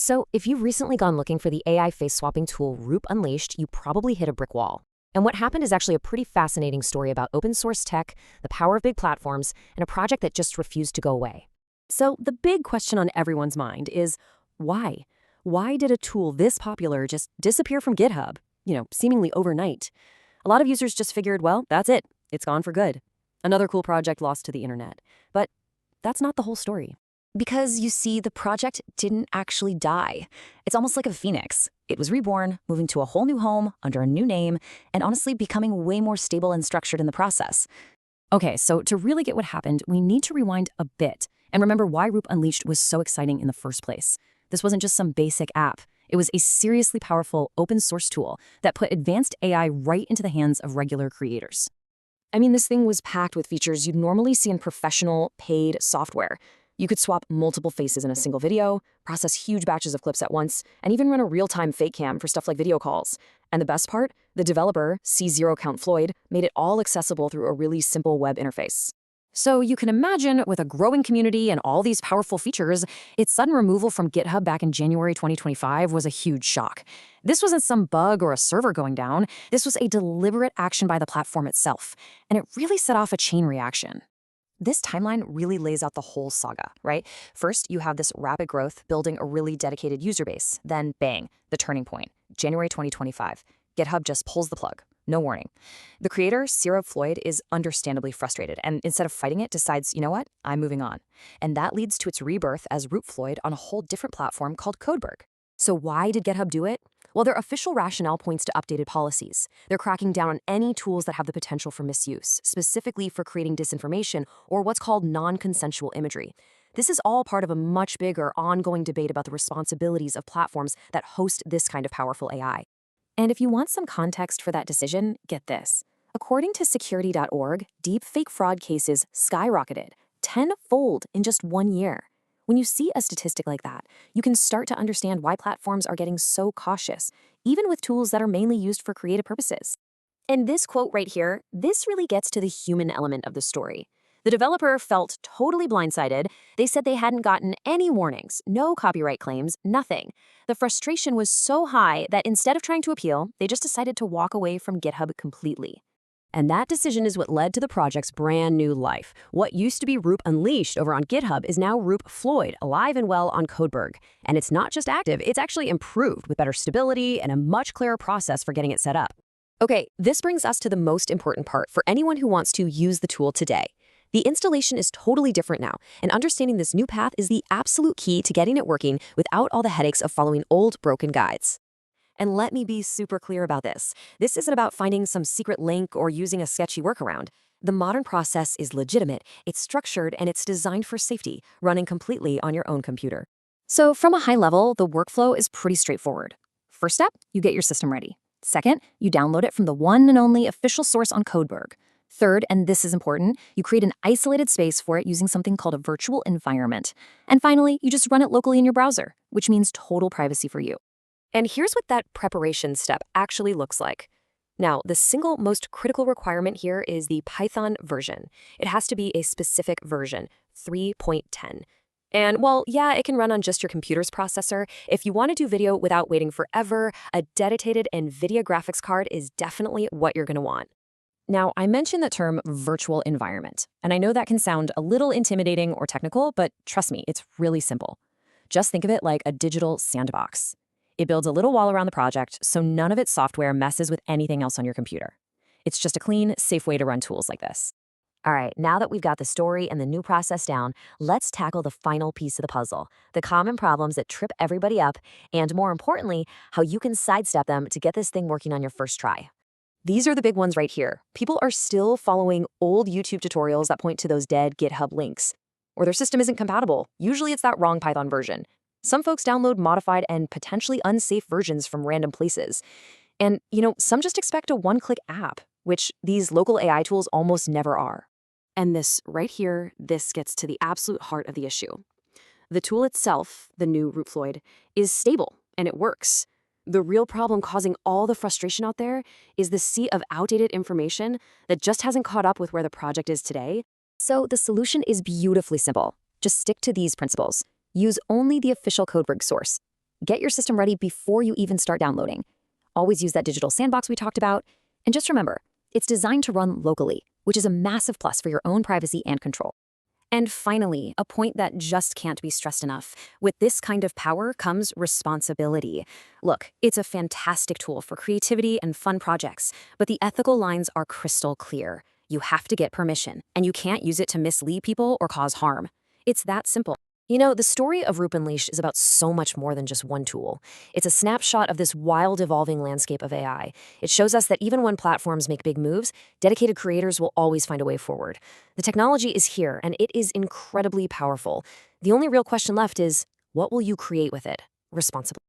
So, if you've recently gone looking for the AI face swapping tool Roop Unleashed, you probably hit a brick wall. And what happened is actually a pretty fascinating story about open source tech, the power of big platforms, and a project that just refused to go away. So, the big question on everyone's mind is why? Why did a tool this popular just disappear from GitHub, seemingly overnight? A lot of users just figured, well, that's it. It's gone for good. Another cool project lost to the internet. But that's not the whole story. Because you see, the project didn't actually die. It's almost like a phoenix. It was reborn, moving to a whole new home, under a new name, and honestly becoming way more stable and structured in the process. Okay, so to really get what happened, we need to rewind a bit and remember why Roop Unleashed was so exciting in the first place. This wasn't just some basic app. It was a seriously powerful open source tool that put advanced AI right into the hands of regular creators. I mean, this thing was packed with features you'd normally see in professional, paid software. You could swap multiple faces in a single video, process huge batches of clips at once, and even run a real-time fake cam for stuff like video calls. And the best part? The developer, Roop-Floyd, made it all accessible through a really simple web interface. So you can imagine, with a growing community and all these powerful features, its sudden removal from GitHub back in January 2025 was a huge shock. This wasn't some bug or a server going down. This was a deliberate action by the platform itself, and it really set off a chain reaction. This timeline really lays out the whole saga, right? First, you have this rapid growth building a really dedicated user base. Then, bang, the turning point, January 2025. GitHub just pulls the plug. No warning. The creator, Roop-Floyd, is understandably frustrated, and instead of fighting it, decides, you know what, I'm moving on. And that leads to its rebirth as Roop-Floyd on a whole different platform called Codeberg. So why did GitHub do it? Well, their official rationale points to updated policies. They're cracking down on any tools that have the potential for misuse, specifically for creating disinformation or what's called non-consensual imagery. This is all part of a much bigger, ongoing debate about the responsibilities of platforms that host this kind of powerful AI. And if you want some context for that decision, get this. According to security.org, deepfake fraud cases skyrocketed tenfold in just 1 year. When you see a statistic like that, you can start to understand why platforms are getting so cautious, even with tools that are mainly used for creative purposes. And this quote right here, this really gets to the human element of the story. The developer felt totally blindsided. They said they hadn't gotten any warnings, no copyright claims, nothing. The frustration was so high that instead of trying to appeal, they just decided to walk away from GitHub completely. And that decision is what led to the project's brand new life. What used to be Roop Unleashed over on GitHub is now Roop-Floyd, alive and well on Codeberg. And it's not just active, it's actually improved with better stability and a much clearer process for getting it set up. Okay, this brings us to the most important part for anyone who wants to use the tool today. The installation is totally different now, and understanding this new path is the absolute key to getting it working without all the headaches of following old, broken guides. And let me be super clear about this. This isn't about finding some secret link or using a sketchy workaround. The modern process is legitimate, it's structured, and it's designed for safety, running completely on your own computer. So from a high level, the workflow is pretty straightforward. First step, you get your system ready. Second, you download it from the one and only official source on Codeberg. Third, and this is important, you create an isolated space for it using something called a virtual environment. And finally, you just run it locally in your browser, which means total privacy for you. And here's what that preparation step actually looks like. Now, the single most critical requirement here is the Python version. It has to be a specific version, 3.10. And while, yeah, it can run on just your computer's processor, if you want to do video without waiting forever, a dedicated NVIDIA graphics card is definitely what you're going to want. Now, I mentioned the term virtual environment, and I know that can sound a little intimidating or technical, but trust me, it's really simple. Just think of it like a digital sandbox. It builds a little wall around the project, so none of its software messes with anything else on your computer. It's just a clean, safe way to run tools like this. All right, now that we've got the story and the new process down, let's tackle the final piece of the puzzle, the common problems that trip everybody up, and more importantly, how you can sidestep them to get this thing working on your first try. These are the big ones right here. People are still following old YouTube tutorials that point to those dead GitHub links. Or their system isn't compatible. Usually it's that wrong Python version. Some folks download modified and potentially unsafe versions from random places. And, some just expect a one-click app, which these local AI tools almost never are. And this right here, this gets to the absolute heart of the issue. The tool itself, the new Roop-Floyd, is stable and it works. The real problem causing all the frustration out there is the sea of outdated information that just hasn't caught up with where the project is today. So the solution is beautifully simple. Just stick to these principles. Use only the official Codeberg source. Get your system ready before you even start downloading. Always use that digital sandbox we talked about. And just remember, it's designed to run locally, which is a massive plus for your own privacy and control. And finally, a point that just can't be stressed enough. With this kind of power comes responsibility. Look, it's a fantastic tool for creativity and fun projects, but the ethical lines are crystal clear. You have to get permission, and you can't use it to mislead people or cause harm. It's that simple. You know, the story of Roop Unleashed is about so much more than just one tool. It's a snapshot of this wild, evolving landscape of AI. It shows us that even when platforms make big moves, dedicated creators will always find a way forward. The technology is here, and it is incredibly powerful. The only real question left is, what will you create with it responsibly?